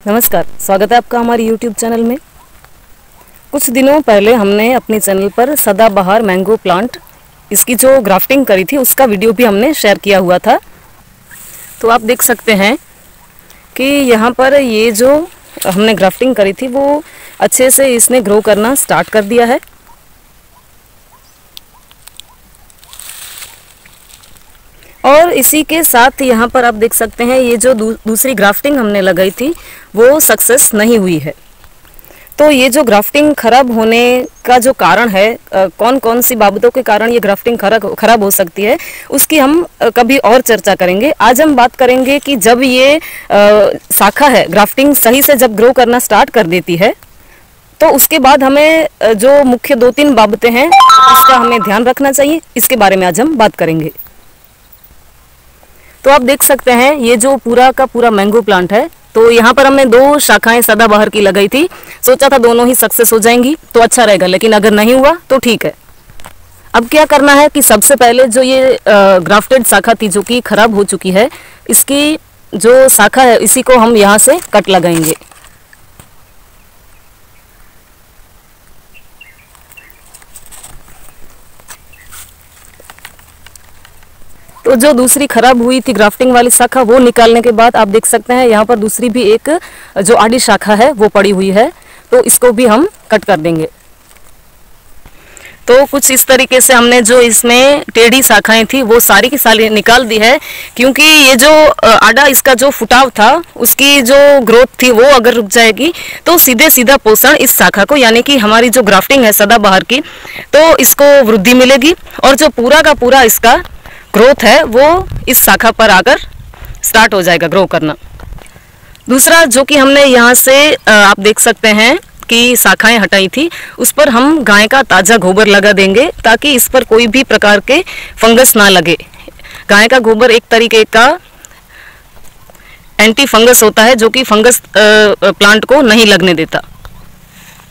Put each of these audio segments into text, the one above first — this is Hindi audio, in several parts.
नमस्कार, स्वागत है आपका हमारे YouTube चैनल में। कुछ दिनों पहले हमने अपने चैनल पर सदाबहार मैंगो प्लांट इसकी जो ग्राफ्टिंग करी थी उसका वीडियो भी हमने शेयर किया हुआ था। तो आप देख सकते हैं कि यहाँ पर ये जो हमने ग्राफ्टिंग करी थी वो अच्छे से इसने ग्रो करना स्टार्ट कर दिया है। और इसी के साथ यहाँ पर आप देख सकते हैं ये जो दूसरी ग्राफ्टिंग हमने लगाई थी वो सक्सेस नहीं हुई है। तो ये जो ग्राफ्टिंग खराब होने का जो कारण है, कौन कौन सी बाबतों के कारण ये ग्राफ्टिंग खराब हो सकती है, उसकी हम कभी और चर्चा करेंगे। आज हम बात करेंगे कि जब ये शाखा है ग्राफ्टिंग सही से जब ग्रो करना स्टार्ट कर देती है तो उसके बाद हमें जो मुख्य 2-3 बाबतें हैं उसका हमें ध्यान रखना चाहिए। इसके बारे में आज हम बात करेंगे। तो आप देख सकते हैं ये जो पूरा का पूरा मैंगो प्लांट है। तो यहाँ पर हमने 2 शाखाएं सदाबहार की लगाई थी। सोचा था दोनों ही सक्सेस हो जाएंगी तो अच्छा रहेगा, लेकिन अगर नहीं हुआ तो ठीक है। अब क्या करना है कि सबसे पहले जो ये ग्राफ्टेड शाखा थी जो कि खराब हो चुकी है, इसकी जो शाखा है इसी को हम यहाँ से कट लगाएंगे। तो जो दूसरी खराब हुई थी ग्राफ्टिंग वाली शाखा वो निकालने के बाद आप देख सकते हैं यहाँ पर दूसरी भी एक जो आड़ी शाखा है वो पड़ी हुई है, तो इसको भी हम कट कर देंगे। तो कुछ इस तरीके से हमने जो इसमें टेढ़ी शाखाएं थी वो सारी की सारी निकाल दी है, क्योंकि ये जो आड़ा इसका जो फुटाव था उसकी जो ग्रोथ थी वो अगर रुक जाएगी तो सीधे सीधा पोषण इस शाखा को, यानी कि हमारी जो ग्राफ्टिंग है सदाबहार की, तो इसको वृद्धि मिलेगी और जो पूरा का पूरा इसका ग्रोथ है वो इस शाखा पर आकर स्टार्ट हो जाएगा ग्रो करना। दूसरा जो कि हमने यहाँ से आप देख सकते हैं कि शाखाएं हटाई थी उस पर हम गाय का ताज़ा गोबर लगा देंगे ताकि इस पर कोई भी प्रकार के फंगस ना लगे। गाय का गोबर एक तरीके का एंटी फंगस होता है जो कि फंगस प्लांट को नहीं लगने देता।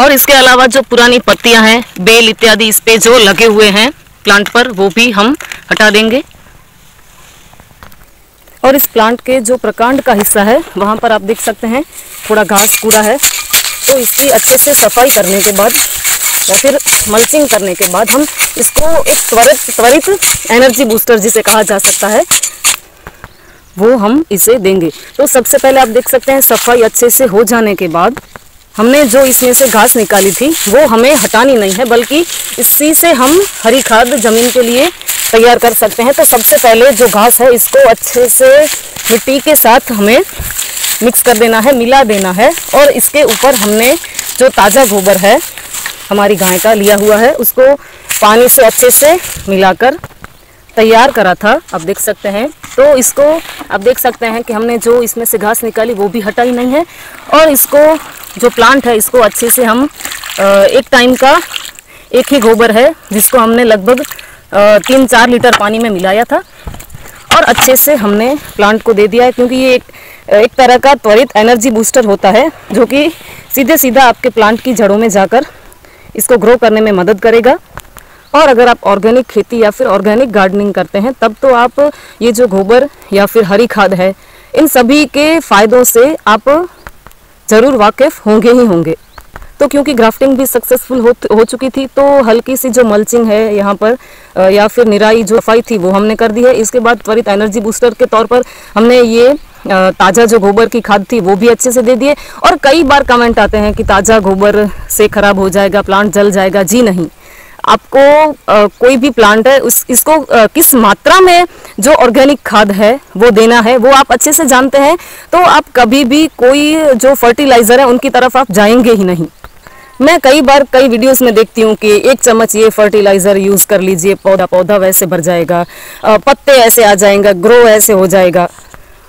और इसके अलावा जो पुरानी पत्तियां हैं, बेल इत्यादि इस पे जो लगे हुए हैं प्लांट पर, वो भी हम हटा देंगे। और इस प्लांट के जो प्रकांड का हिस्सा है वहाँ पर आप देख सकते हैं थोड़ा घास कूड़ा है, तो इसकी अच्छे से सफाई करने के बाद या फिर मल्चिंग करने के बाद हम इसको एक त्वरित एनर्जी बूस्टर जिसे कहा जा सकता है वो हम इसे देंगे। तो सबसे पहले आप देख सकते हैं सफाई अच्छे से हो जाने के बाद हमने जो इसमें से घास निकाली थी वो हमें हटानी नहीं है, बल्कि इसी से हम हरी खाद जमीन के लिए तैयार कर सकते हैं। तो सबसे पहले जो घास है इसको अच्छे से मिट्टी के साथ हमें मिक्स कर देना है, मिला देना है। और इसके ऊपर हमने जो ताज़ा गोबर है हमारी गाय का लिया हुआ है उसको पानी से अच्छे से मिलाकर तैयार करा था, आप देख सकते हैं। तो इसको आप देख सकते हैं कि हमने जो इसमें से घास निकाली वो भी हटाई नहीं है। और इसको जो प्लांट है इसको अच्छे से हम एक टाइम का एक ही गोबर है जिसको हमने लगभग 3-4 लीटर पानी में मिलाया था और अच्छे से हमने प्लांट को दे दिया है, क्योंकि ये एक तरह का त्वरित एनर्जी बूस्टर होता है जो कि सीधे सीधा आपके प्लांट की जड़ों में जाकर इसको ग्रो करने में मदद करेगा। और अगर आप ऑर्गेनिक खेती या फिर ऑर्गेनिक गार्डनिंग करते हैं तब तो आप ये जो गोबर या फिर हरी खाद है इन सभी के फायदों से आप ज़रूर वाकिफ़ होंगे ही होंगे। तो क्योंकि ग्राफ्टिंग भी सक्सेसफुल हो चुकी थी तो हल्की सी जो मल्चिंग है यहाँ पर या फिर निराई जो सफाई थी वो हमने कर दी है। इसके बाद त्वरित एनर्जी बूस्टर के तौर पर हमने ये ताज़ा जो गोबर की खाद थी वो भी अच्छे से दे दिए। और कई बार कमेंट आते हैं कि ताज़ा गोबर से खराब हो जाएगा, प्लांट जल जाएगा। जी नहीं, आपको कोई भी प्लांट है इसको किस मात्रा में जो ऑर्गेनिक खाद है वो देना है वो आप अच्छे से जानते हैं। तो आप कभी भी कोई जो फर्टिलाइज़र है उनकी तरफ आप जाएंगे ही नहीं। मैं कई बार कई वीडियोस में देखती हूँ कि 1 चम्मच ये फर्टिलाइज़र यूज़ कर लीजिए, पौधा वैसे भर जाएगा, पत्ते ऐसे आ जाएंगे, ग्रो ऐसे हो जाएगा।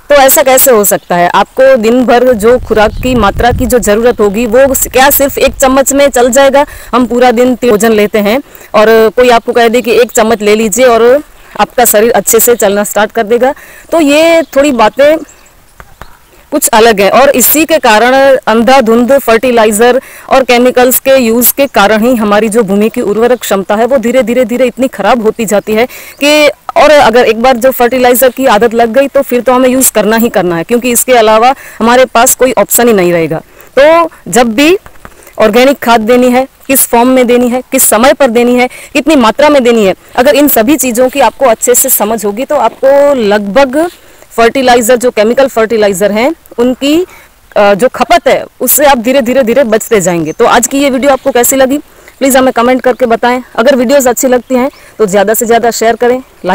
तो ऐसा कैसे हो सकता है? आपको दिन भर जो खुराक की मात्रा की जो ज़रूरत होगी वो क्या सिर्फ 1 चम्मच में चल जाएगा? हम पूरा दिन भोजन लेते हैं और कोई आपको कह दे कि 1 चम्मच ले लीजिए और आपका शरीर अच्छे से चलना स्टार्ट कर देगा। तो ये थोड़ी बातें कुछ अलग है। और इसी के कारण अंधाधुंध फर्टिलाइजर और केमिकल्स के यूज के कारण ही हमारी जो भूमि की उर्वरक क्षमता है वो धीरे धीरे इतनी खराब होती जाती है कि, और अगर एक बार जो फर्टिलाइजर की आदत लग गई तो फिर तो हमें यूज करना ही करना है, क्योंकि इसके अलावा हमारे पास कोई ऑप्शन ही नहीं रहेगा। तो जब भी ऑर्गेनिक खाद देनी है, किस फॉर्म में देनी है, किस समय पर देनी है, कितनी मात्रा में देनी है, अगर इन सभी चीज़ों की आपको अच्छे से समझ होगी तो आपको लगभग फर्टिलाइजर, जो केमिकल फर्टिलाइजर हैं, उनकी जो खपत है उससे आप धीरे धीरे बचते जाएंगे। तो आज की ये वीडियो आपको कैसी लगी प्लीज़ हमें कमेंट करके बताएं। अगर वीडियोस अच्छी लगती हैं तो ज़्यादा से ज़्यादा शेयर करें, लाइक